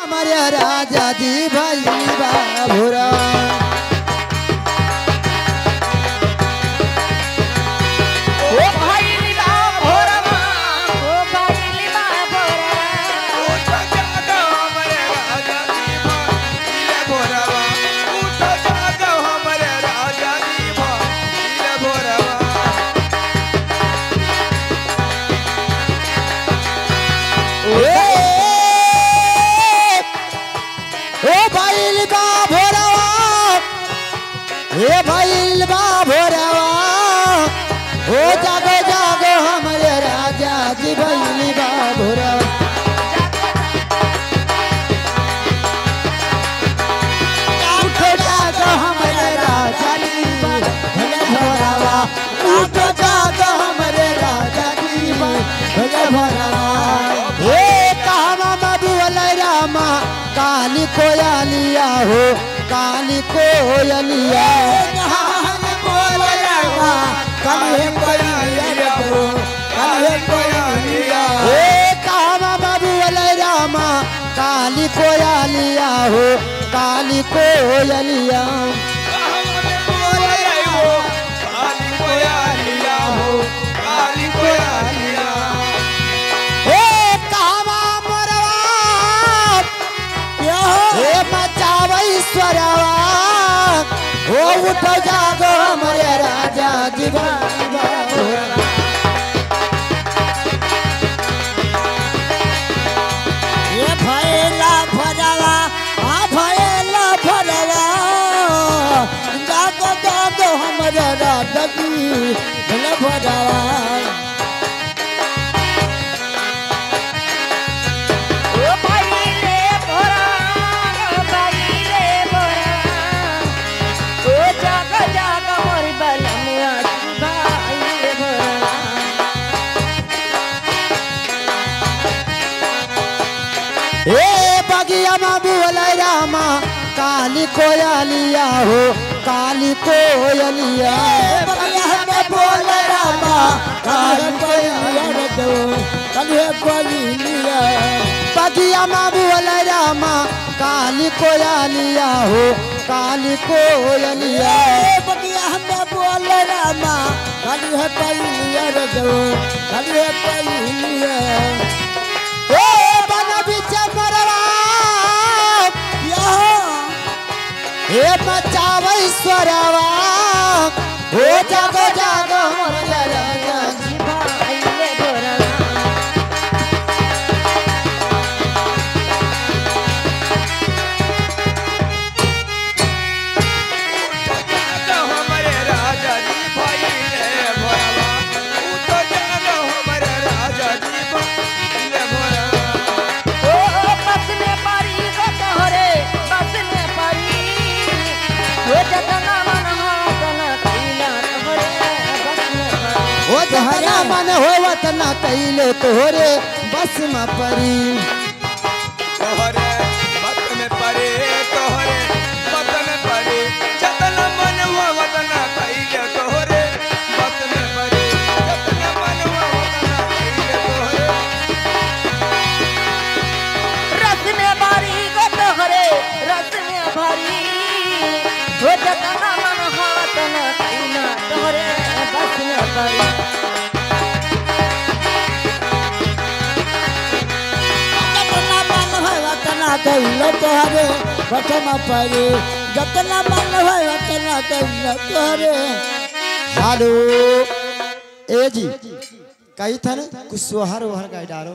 हमारे राजा जी भाई बाबूरा हे भैल बा भोरवा हो जागो जागो हमारे राजा जी भैल बा भोरवा उठो जागो हमारे राजा जी भैल भोरवा उठो जागो हमारे राजा जी भैल भोरवा हे कामा मबुल रामा काली कोयलिया हो काली कोयलिया काली कोयलिया हे कामा बबुल रामा काली कोयलिया हो काली कोयलिया हे कामा मोरवा हे मचावैश्वरवा हो उठो जागो हमारे राजा जी ये भैला भरवा भैला भरवा जागो जागो हमारे राजा जी भरवा बबुल रामा काली कोयलिया हो काली कोयलिया बोल रामा काली कोयलिया बगिया बबुल रामा काली कोयलिया हो काली कोयलिया बगिया हमें बोल रामा काली कोयलिया काली कोयलिया हे मचावैश्वरवा हो जागो जागो हमारे राजा जी भाई भोरवा हमारे राजा जी भाई भोरवा तो जागो हमारे राजा जी भाई भोरवा ओ बस में पारी को तोहरे बस में पारी वो जतना मन हो वतना कैले तोहरे बस में परी तोहरे बस में परे तोहरे बस में परे जतना मन हो वतना कैले तोहरे बस में परे जतना मन हो वतना कैले तोहरे रस में बारी को तोहरे रस में भरी वो जतना मन हो वतना कैले तोहरे बस में परी कैले तोहरे प्रथम परे जतना मन है उतना कैले तोहरे हालो ए जी कही था कुछ सोहर ओहर गाय डारो।